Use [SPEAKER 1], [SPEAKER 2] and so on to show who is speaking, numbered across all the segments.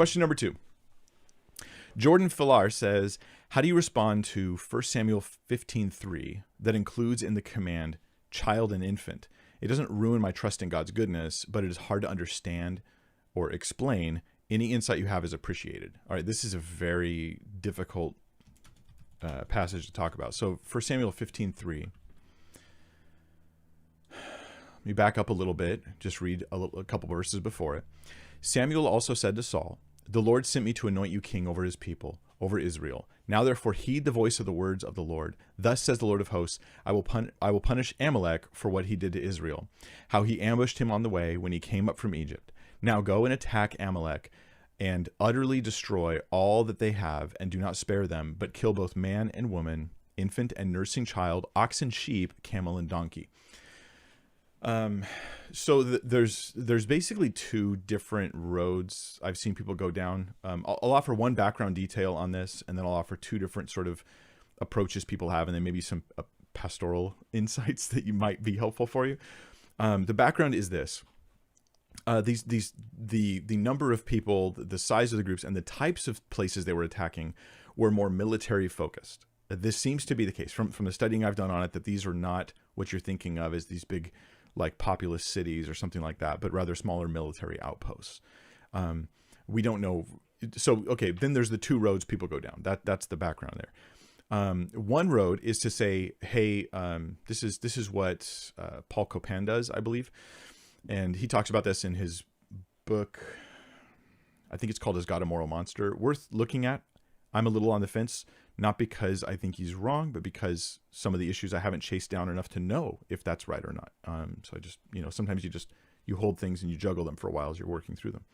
[SPEAKER 1] Question number 2. Jordan Filar says, how do you respond to 1 Samuel 15:3 that includes in the command child and infant? It doesn't ruin my trust in God's goodness, but it is hard to understand or explain. Any insight you have is appreciated. All right, this is a very difficult passage to talk about. So 1 Samuel 15:3. Let me back up a little bit. Just read a couple verses before it. Samuel also said to Saul, the Lord sent me to anoint you king over his people, over Israel. Now therefore heed the voice of the words of the Lord. Thus says the Lord of hosts, I will punish Amalek for what he did to Israel, how he ambushed him on the way when he came up from Egypt. Now go and attack Amalek and utterly destroy all that they have, and do not spare them, but kill both man and woman, infant and nursing child, ox and sheep, camel and donkey. So there's basically 2 different roads I've seen people go down. I'll offer one background detail on this, and then I'll offer 2 different sort of approaches people have, and then maybe some pastoral insights that you might be helpful for you. The background is this. The number of people, the size of the groups, and the types of places they were attacking were more military focused. This seems to be the case from the studying I've done on it, that these are not what you're thinking of as these big, like populous cities or something like that, but rather smaller military outposts. We don't know. So, okay, then there's the 2 roads people go down. That's the background there. One road is to say, hey, this is what Paul Copan does, I believe. And he talks about this in his book. I think it's called Is God a Moral Monster? Worth looking at. I'm a little on the fence, not because I think he's wrong, but because some of the issues I haven't chased down enough to know if that's right or not. So I just, sometimes you hold things and you juggle them for a while as you're working through them.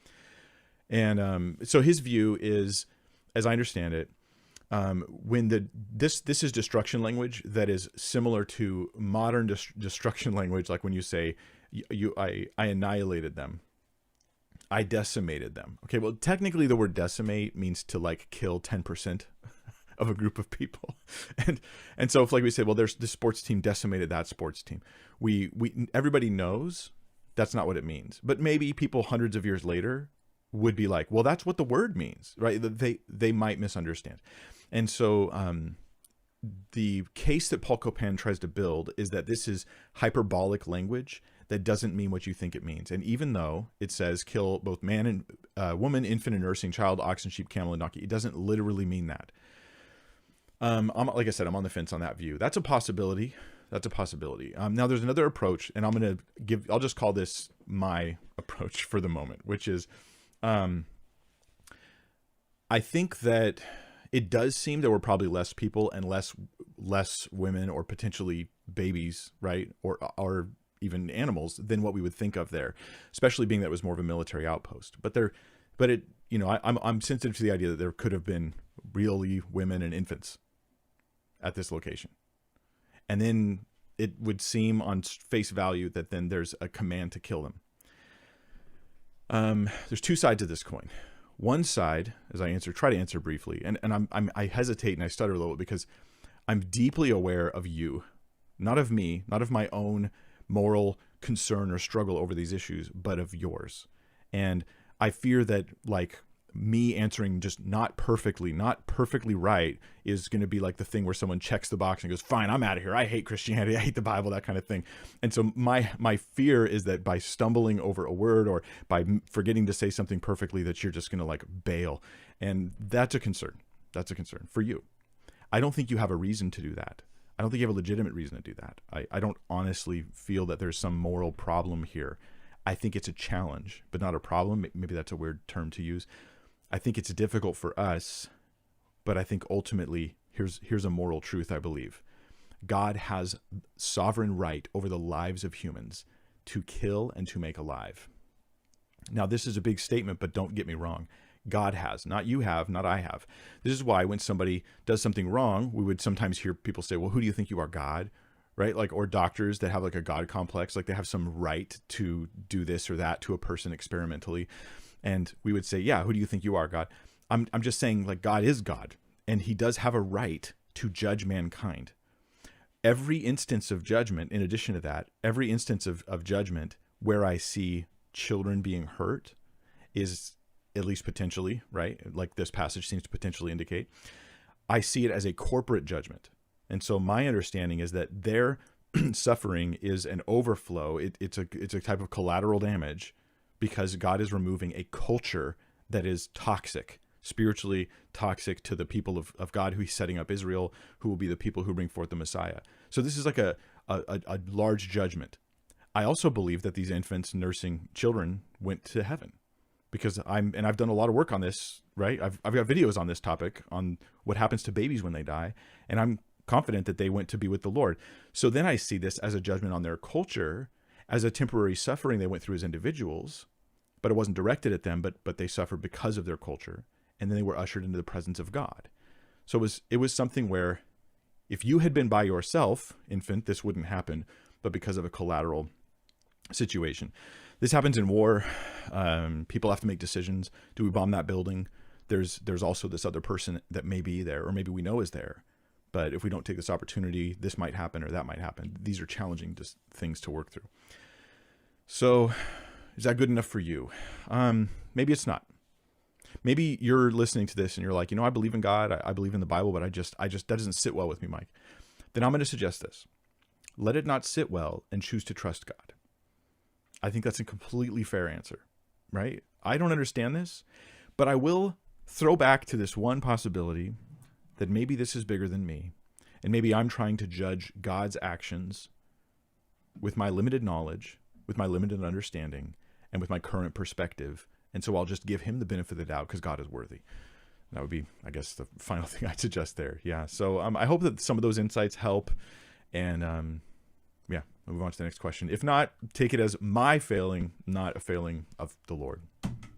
[SPEAKER 1] And so his view is, as I understand it, when this is destruction language that is similar to modern destruction language, like when you say, I annihilated them. I decimated them. Okay, well, technically the word decimate means to like kill 10% of a group of people. And so if like we say, well, there's this sports team decimated that sports team. Everybody knows that's not what it means. But maybe people hundreds of years later would be like, well, that's what the word means, right? They might misunderstand. And so the case that Paul Copan tries to build is that this is hyperbolic language that doesn't mean what you think it means. And even though it says kill both man and woman, infant and nursing child, oxen, sheep, camel, and donkey, it doesn't literally mean that. Like I said, I'm on the fence on that view. That's a possibility. Now there's another approach, and I'll just call this my approach for the moment, which is, I think that it does seem there were probably less people and less women or potentially babies, right? Or even animals than what we would think of there, especially being that it was more of a military outpost. I'm sensitive to the idea that there could have been really women and infants at this location. And then it would seem on face value that then there's a command to kill them. There's 2 sides of this coin. One side, as I try to answer briefly, and I hesitate and I stutter a little because I'm deeply aware of you, not of me, not of my own moral concern or struggle over these issues, but of yours. And I fear that like me answering just not perfectly right is going to be like the thing where someone checks the box and goes, fine, I'm out of here. I hate Christianity. I hate the Bible, that kind of thing. And so my fear is that by stumbling over a word or by forgetting to say something perfectly, that you're just going to like bail. And that's a concern. That's a concern for you. I don't think you have a reason to do that. I don't think you have a legitimate reason to do that. I don't honestly feel that there's some moral problem here. I think it's a challenge, but not a problem. Maybe that's a weird term to use. I think it's difficult for us, but I think ultimately here's a moral truth, I believe. God has sovereign right over the lives of humans to kill and to make alive. Now, this is a big statement, but don't get me wrong. God has, not you have, not I have. This is why when somebody does something wrong, we would sometimes hear people say, well, who do you think you are, God? Right? Like, or doctors that have like a God complex, like they have some right to do this or that to a person experimentally. And we would say, yeah, who do you think you are, God? I'm just saying, like, God is God, and he does have a right to judge mankind. Every instance of judgment, in addition to that, every instance of judgment where I see children being hurt is at least potentially, right? Like this passage seems to potentially indicate. I see it as a corporate judgment. And so my understanding is that their suffering is an overflow. It's a type of collateral damage because God is removing a culture that is toxic, spiritually toxic to the people of God who he's setting up, Israel, who will be the people who bring forth the Messiah. So this is like a large judgment. I also believe that these infants nursing children went to heaven because I've done a lot of work on this, right? I've got videos on this topic on what happens to babies when they die. And I'm confident that they went to be with the Lord. So then I see this as a judgment on their culture, as a temporary suffering they went through as individuals, but it wasn't directed at them, but they suffered because of their culture. And then they were ushered into the presence of God. So it was something where if you had been by yourself, infant, this wouldn't happen, but because of a collateral situation. This happens in war. People have to make decisions. Do we bomb that building? There's also this other person that may be there, or maybe we know is there. But if we don't take this opportunity, this might happen or that might happen. These are challenging things to work through. So is that good enough for you? Maybe it's not. Maybe you're listening to this and you're like, I believe in God. I believe in the Bible, but I just that doesn't sit well with me, Mike. Then I'm going to suggest this. Let it not sit well and choose to trust God. I think that's a completely fair answer, right? I don't understand this, but I will throw back to this one possibility that maybe this is bigger than me, and maybe I'm trying to judge God's actions with my limited knowledge, with my limited understanding, and with my current perspective, and so I'll just give him the benefit of the doubt because God is worthy. That would be, I guess, the final thing I'd suggest there. Yeah, so I hope that some of those insights help, and we'll move on to the next question. If not, take it as my failing, not a failing of the Lord.